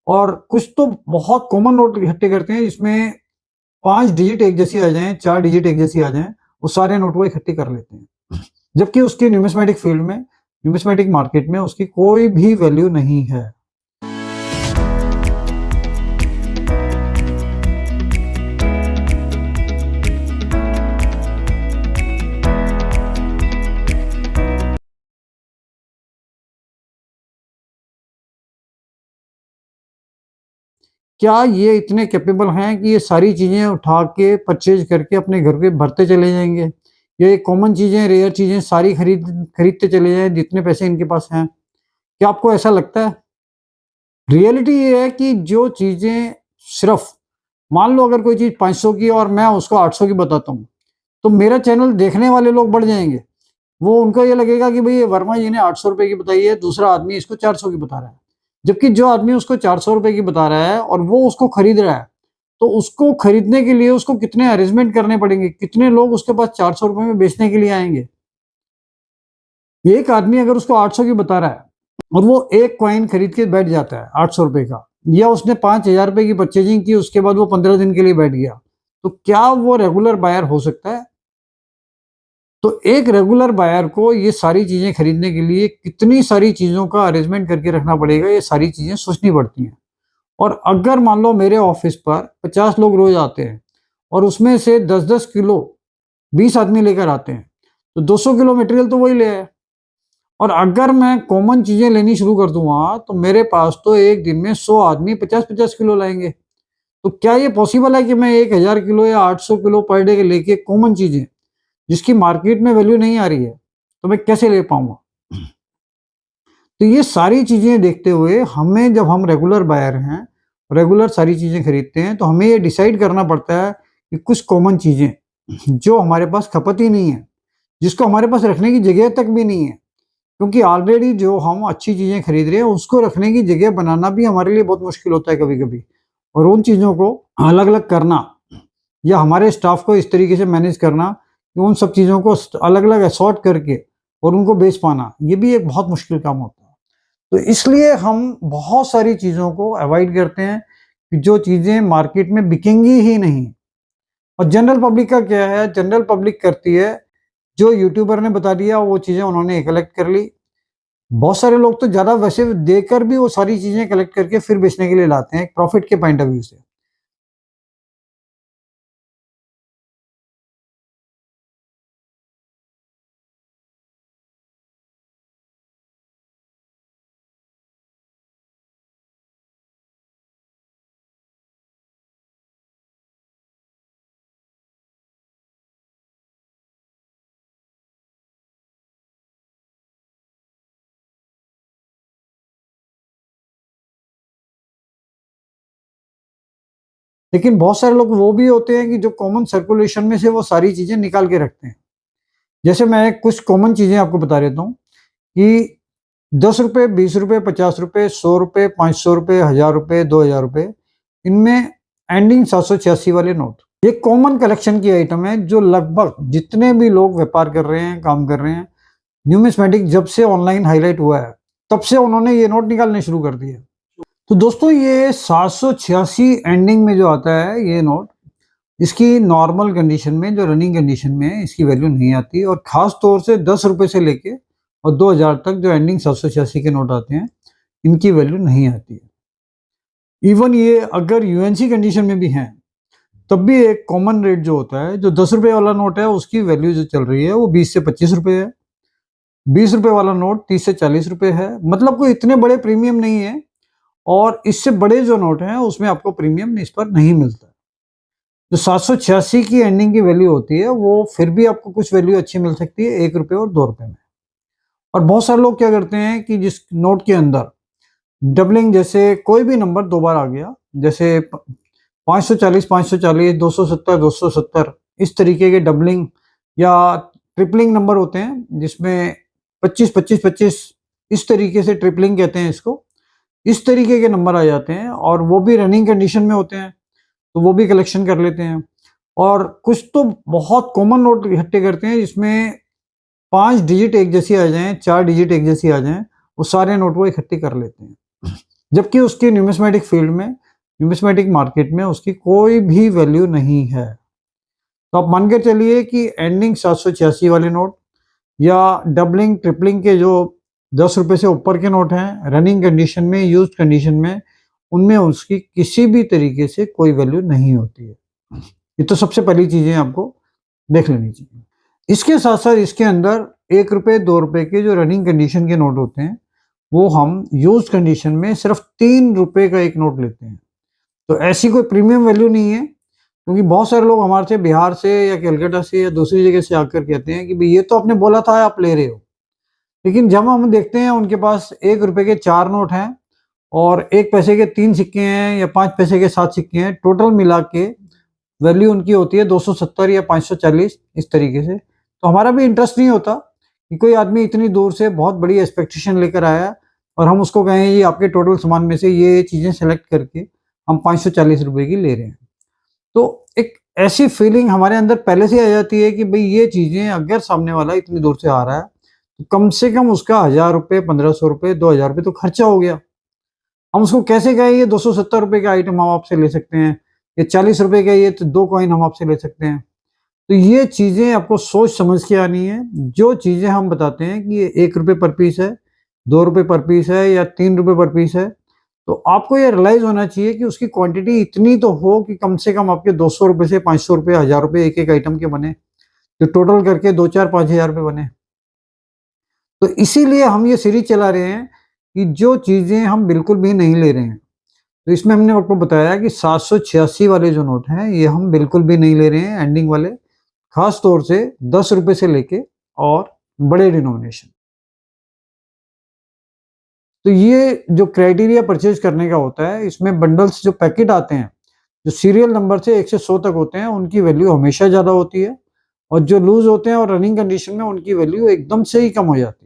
और कुछ तो बहुत कॉमन नोट इकट्ठे करते हैं जिसमें 5 डिजिट एक जैसी आ जाएं, 4 डिजिट एक जैसी आ जाएं, वो सारे नोट वो इकट्ठे कर लेते हैं, जबकि उसकी न्यूमिस्मेटिक फील्ड में, न्यूमिस्मेटिक मार्केट में उसकी कोई भी वैल्यू नहीं है। क्या ये इतने कैपेबल हैं कि ये सारी चीजें उठा के परचेज करके अपने घर पे भरते चले जाएंगे? ये कॉमन चीजें, रेयर चीजें सारी खरीदते चले जाएं जितने पैसे इनके पास हैं? क्या आपको ऐसा लगता है? रियलिटी ये है कि जो चीजें सिर्फ, मान लो अगर कोई चीज 500 की और मैं उसको 800 की बताता हूँ, तो मेरा चैनल देखने वाले लोग बढ़ जाएंगे। वो उनको ये लगेगा कि भाई ये वर्मा जी ने 800 रुपए की बताई है, दूसरा आदमी इसको 400 की बता रहा है। जबकि जो आदमी उसको 400 रुपए की बता रहा है और वो उसको खरीद रहा है, तो उसको खरीदने के लिए उसको कितने अरेंजमेंट करने पड़ेंगे, कितने लोग उसके पास 400 रुपए में बेचने के लिए आएंगे। एक आदमी अगर उसको 800 की बता रहा है और वो एक कॉइन खरीद के बैठ जाता है 800 रुपए का, या उसने 5,000 रुपए की परचेजिंग की, उसके बाद वो 15 दिन के लिए बैठ गया, तो क्या वो रेगुलर बायर हो सकता है? तो एक रेगुलर बायर को ये सारी चीजें खरीदने के लिए कितनी सारी चीजों का अरेंजमेंट करके रखना पड़ेगा, ये सारी चीजें सोचनी पड़ती हैं। और अगर मान लो मेरे ऑफिस पर 50 लोग रोज आते हैं और उसमें से 10-10 किलो 20 आदमी लेकर आते हैं, तो 200 किलो मटेरियल तो वही ले आए। और अगर मैं कॉमन चीजें लेनी शुरू कर दूंगा तो मेरे पास तो एक दिन में 100 आदमी 50-50 किलो लाएंगे। तो क्या ये पॉसिबल है कि मैं 1000 किलो या 800 किलो पर डे लेके कॉमन चीजें जिसकी मार्केट में वैल्यू नहीं आ रही है, तो मैं कैसे ले पाऊंगा? तो ये सारी चीजें देखते हुए हमें, जब हम रेगुलर बायर हैं, रेगुलर सारी चीजें खरीदते हैं, तो हमें ये डिसाइड करना पड़ता है कि कुछ कॉमन चीजें जो हमारे पास खपत ही नहीं है, जिसको हमारे पास रखने की जगह तक भी नहीं है, क्योंकि ऑलरेडी जो हम अच्छी चीजें खरीद रहे हैं उसको रखने की जगह बनाना भी हमारे लिए बहुत मुश्किल होता है कभी कभी। और उन चीजों को अलग अलग करना, या हमारे स्टाफ को इस तरीके से मैनेज करना कि उन सब चीजों को अलग अलग असॉर्ट करके और उनको बेच पाना, ये भी एक बहुत मुश्किल काम होता है। तो इसलिए हम बहुत सारी चीजों को अवॉइड करते हैं कि जो चीजें मार्केट में बिकेंगी ही नहीं। और जनरल पब्लिक का क्या है, जनरल पब्लिक करती है जो यूट्यूबर ने बता दिया वो चीजें उन्होंने कलेक्ट कर ली। बहुत सारे लोग तो ज्यादा वैसे देकर भी वो सारी चीजें कलेक्ट करके फिर बेचने के लिए लाते हैं, प्रॉफिट के पॉइंट ऑफ व्यू से। लेकिन बहुत सारे लोग वो भी होते हैं कि जो कॉमन सर्कुलेशन में से वो सारी चीजें निकाल के रखते हैं। जैसे मैं कुछ कॉमन चीजें आपको बता देता हूँ कि 10 रुपए, 20 रुपए, 50 रुपए, 100 रुपए, 500 रुपए, 1000 रुपए, 2000 रुपए, इनमें एंडिंग 786 वाले नोट, ये कॉमन कलेक्शन की आइटम है जो लगभग जितने भी लोग व्यापार कर रहे हैं, काम कर रहे हैं, न्यूमिस्मेटिक जब से ऑनलाइन हाईलाइट हुआ है तब से उन्होंने ये नोट निकालने शुरू कर दिए। तो दोस्तों ये 786 एंडिंग में जो आता है ये नोट, इसकी नॉर्मल कंडीशन में, जो रनिंग कंडीशन में है, इसकी वैल्यू नहीं आती। और खास तौर से 10 रुपए से लेके और 2000 तक जो एंडिंग 786 के नोट आते हैं, इनकी वैल्यू नहीं आती है। इवन ये अगर यूएनसी कंडीशन में भी हैं, तब भी एक कॉमन रेट जो होता है, जो 10 रुपए वाला नोट है उसकी वैल्यू जो चल रही है वो 20 से 25 रुपए है। 20 रुपए वाला नोट 30 से 40 रुपए है। मतलब कोई इतने बड़े प्रीमियम नहीं है। और इससे बड़े जो नोट हैं उसमें आपको प्रीमियम इस पर नहीं मिलता। जो 786 की एंडिंग की वैल्यू होती है वो फिर भी आपको कुछ वैल्यू अच्छी मिल सकती है 1 रुपए और 2 रुपए में। और बहुत सारे लोग क्या करते हैं कि जिस नोट के अंदर डबलिंग, जैसे कोई भी नंबर दो बार आ गया, जैसे 540 540, 270 270, इस तरीके के डबलिंग या ट्रिपलिंग नंबर होते हैं जिसमें 25 25 25, इस तरीके से ट्रिपलिंग कहते हैं इसको। इस तरीके के नंबर आ जाते हैं और वो भी रनिंग कंडीशन में होते हैं, तो वो भी कलेक्शन कर लेते हैं। और कुछ तो बहुत कॉमन नोट इकट्ठे करते हैं जिसमें 5 डिजिट एक जैसी आ जाएं, 4 डिजिट एक जैसी आ जाएं, वो सारे नोट वो इकट्ठे कर लेते हैं। जबकि उसकी न्यूमिस्मेटिक फील्ड में, न्यूमिस्मेटिक मार्केट में उसकी कोई भी वैल्यू नहीं है। तो आप मान के चलिए कि एंडिंग 786 वाले नोट या डबलिंग ट्रिपलिंग के जो 10 रुपए से ऊपर के नोट हैं, रनिंग कंडीशन में, यूज्ड कंडीशन में, उनमें उसकी किसी भी तरीके से कोई वैल्यू नहीं होती है। ये तो सबसे पहली चीजें आपको देख लेनी चाहिए। इसके साथ साथ इसके अंदर 1 रुपए 2 रुपए के जो रनिंग कंडीशन के नोट होते हैं, वो हम यूज्ड कंडीशन में सिर्फ 3 रुपए का एक नोट लेते हैं। तो ऐसी कोई प्रीमियम वैल्यू नहीं है, क्योंकि बहुत सारे लोग हमारे से बिहार से या कलकत्ता से या दूसरी जगह से आकर कहते हैं कि भाई ये तो आपने बोला था आप ले रहे हो। लेकिन जब हम देखते हैं उनके पास 1 रुपए के 4 नोट हैं और 1 पैसे के 3 सिक्के हैं या 5 पैसे के 7 सिक्के हैं, टोटल मिला के वैल्यू उनकी होती है 270 या 540 इस तरीके से। तो हमारा भी इंटरेस्ट नहीं होता कि कोई आदमी इतनी दूर से बहुत बड़ी एक्सपेक्टेशन लेकर आया और हम उसको कहें ये आपके टोटल सामान में से ये चीज़ें सेलेक्ट करके हम 540 रुपए की ले रहे हैं। तो एक ऐसी फीलिंग हमारे अंदर पहले से आ जाती है कि भाई ये चीज़ें अगर सामने वाला इतनी दूर से आ रहा है, तो कम से कम उसका 1000 रुपए, 1500 रुपए, 2000 रुपए तो खर्चा हो गया। हम उसको कैसे कहें ये 270 रुपए का आइटम हम आपसे ले सकते हैं, ये 40 रुपए का ये तो 2 कॉइन हम आपसे ले सकते हैं। तो ये चीज़ें आपको सोच समझ के आनी है। जो चीज़ें हम बताते हैं कि ये 1 रुपए पर पीस है, 2 रुपए पर पीस है या 3 रुपए पर पीस है, तो आपको ये रियलाइज़ होना चाहिए कि उसकी क्वांटिटी इतनी तो हो कि कम से कम आपके 200 रुपए से 500 रुपए, 1000 रुपए एक-एक आइटम के बने, जो टोटल करके 2, 4, 5,000 रुपए बने। तो इसीलिए हम ये सीरीज़ चला रहे हैं कि जो चीज़ें हम बिल्कुल भी नहीं ले रहे हैं। तो इसमें हमने आपको बताया कि 786 वाले जो नोट हैं, ये हम बिल्कुल भी नहीं ले रहे हैं, एंडिंग वाले। खास तौर से 10 रुपए से लेके और बड़े डिनोमिनेशन। तो ये जो क्राइटेरिया परचेज करने का होता है, इसमें बंडल्स जो पैकेट आते हैं, जो सीरियल नंबर से 1 से 100 तक होते हैं, उनकी वैल्यू हमेशा ज़्यादा होती है और जो लूज़ होते हैं और रनिंग कंडीशन में उनकी वैल्यू एकदम से ही कम हो जाती है।